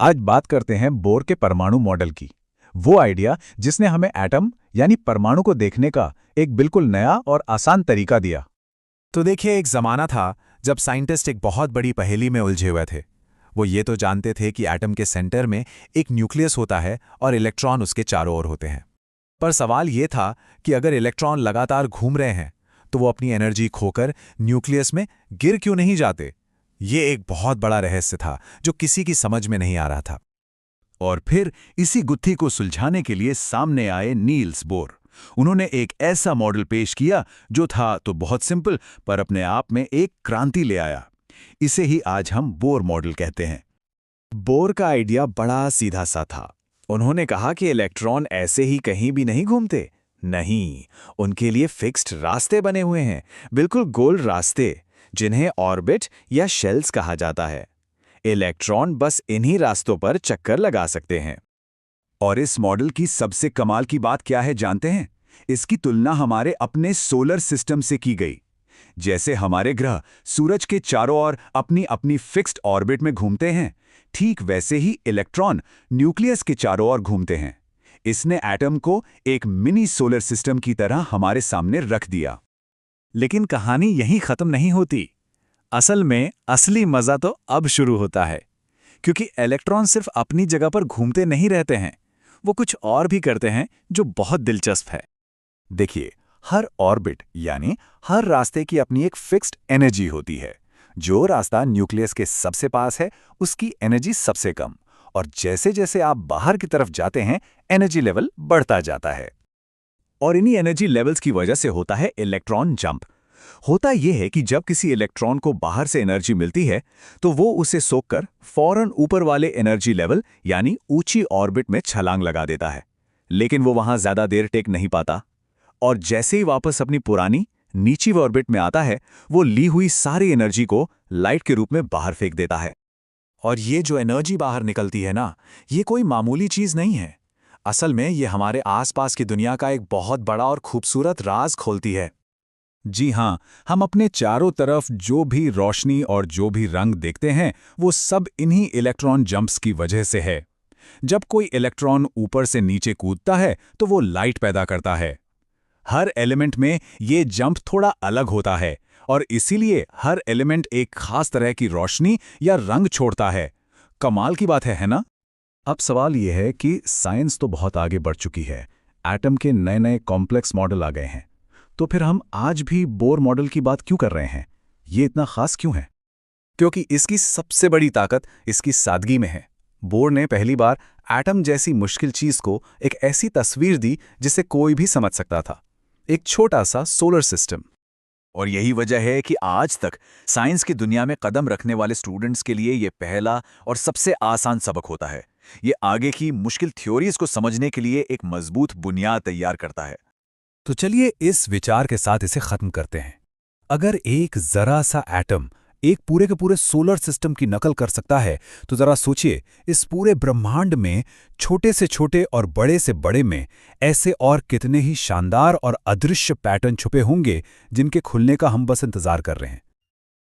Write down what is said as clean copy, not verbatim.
आज बात करते हैं बोर के परमाणु मॉडल की। वो आइडिया जिसने हमें एटम यानी परमाणु को देखने का एक बिल्कुल नया और आसान तरीका दिया। तो देखिए, एक ज़माना था जब साइंटिस्ट एक बहुत बड़ी पहेली में उलझे हुए थे। वो ये तो जानते थे कि एटम के सेंटर में एक न्यूक्लियस होता है और इलेक्ट्रॉन उसके चारों ओर होते हैं। पर सवाल ये था कि अगर इलेक्ट्रॉन लगातार घूम रहे हैं तो वो अपनी एनर्जी खोकर न्यूक्लियस में गिर क्यों नहीं जाते। ये एक बहुत बड़ा रहस्य था जो किसी की समझ में नहीं आ रहा था। और फिर इसी गुत्थी को सुलझाने के लिए सामने आए नील्स बोर। उन्होंने एक ऐसा मॉडल पेश किया जो था तो बहुत सिंपल, पर अपने आप में एक क्रांति ले आया। इसे ही आज हम बोर मॉडल कहते हैं। बोर का आइडिया बड़ा सीधा सा था। उन्होंने कहा कि इलेक्ट्रॉन ऐसे ही कहीं भी नहीं घूमते। नहीं, उनके लिए फिक्स्ड रास्ते बने हुए हैं, बिल्कुल गोल रास्ते, जिन्हें ऑर्बिट या शेल्स कहा जाता है। इलेक्ट्रॉन बस इन्हीं रास्तों पर चक्कर लगा सकते हैं। और इस मॉडल की सबसे कमाल की बात क्या है जानते हैं? इसकी तुलना हमारे अपने सोलर सिस्टम से की गई। जैसे हमारे ग्रह सूरज के चारों ओर अपनी अपनी फिक्स्ड ऑर्बिट में घूमते हैं, ठीक वैसे ही इलेक्ट्रॉन न्यूक्लियस के चारों ओर घूमते हैं। इसने एटम को एक मिनी सोलर सिस्टम की तरह हमारे सामने रख दिया। लेकिन कहानी यहीं खत्म नहीं होती। असल में असली मजा तो अब शुरू होता है, क्योंकि इलेक्ट्रॉन सिर्फ अपनी जगह पर घूमते नहीं रहते हैं, वो कुछ और भी करते हैं जो बहुत दिलचस्प है। देखिए, हर ऑर्बिट यानी हर रास्ते की अपनी एक फिक्स्ड एनर्जी होती है। जो रास्ता न्यूक्लियस के सबसे पास है उसकी एनर्जी सबसे कम, और जैसे जैसे आप बाहर की तरफ जाते हैं एनर्जी लेवल बढ़ता जाता है। और इन्हीं एनर्जी लेवल्स की वजह से होता है इलेक्ट्रॉन जंप। होता यह है कि जब किसी इलेक्ट्रॉन को बाहर से एनर्जी मिलती है तो वो उसे सोखकर फौरन ऊपर वाले एनर्जी लेवल यानी ऊंची ऑर्बिट में छलांग लगा देता है। लेकिन वो वहां ज्यादा देर टेक नहीं पाता, और जैसे ही वापस अपनी पुरानी नीची ऑर्बिट में आता है वो ली हुई सारी एनर्जी को लाइट के रूप में बाहर फेंक देता है। और ये जो एनर्जी बाहर निकलती है ना, ये कोई मामूली चीज नहीं है। असल में ये हमारे आसपास की दुनिया का एक बहुत बड़ा और खूबसूरत राज खोलती है। जी हाँ, हम अपने चारों तरफ जो भी रोशनी और जो भी रंग देखते हैं वो सब इन्हीं इलेक्ट्रॉन जंप्स की वजह से है। जब कोई इलेक्ट्रॉन ऊपर से नीचे कूदता है तो वो लाइट पैदा करता है। हर एलिमेंट में ये जंप थोड़ा अलग होता है, और इसीलिए हर एलिमेंट एक खास तरह की रोशनी या रंग छोड़ता है। कमाल की बात है ना? अब सवाल यह है कि साइंस तो बहुत आगे बढ़ चुकी है, एटम के नए नए कॉम्प्लेक्स मॉडल आ गए हैं, तो फिर हम आज भी बोर मॉडल की बात क्यों कर रहे हैं? ये इतना खास क्यों है? क्योंकि इसकी सबसे बड़ी ताकत इसकी सादगी में है। बोर ने पहली बार एटम जैसी मुश्किल चीज को एक ऐसी तस्वीर दी जिसे कोई भी समझ सकता था, एक छोटा सा सोलर सिस्टम। और यही वजह है कि आज तक साइंस की दुनिया में कदम रखने वाले स्टूडेंट्स के लिए ये पहला और सबसे आसान सबक होता है। ये आगे की मुश्किल थ्योरीज को समझने के लिए एक मजबूत बुनियाद तैयार करता है। तो चलिए इस विचार के साथ इसे खत्म करते हैं। अगर एक जरा सा एटम एक पूरे के पूरे सोलर सिस्टम की नकल कर सकता है, तो जरा सोचिए इस पूरे ब्रह्मांड में छोटे से छोटे और बड़े से बड़े में ऐसे और कितने ही शानदार और अदृश्य पैटर्न छुपे होंगे जिनके खुलने का हम बस इंतजार कर रहे हैं।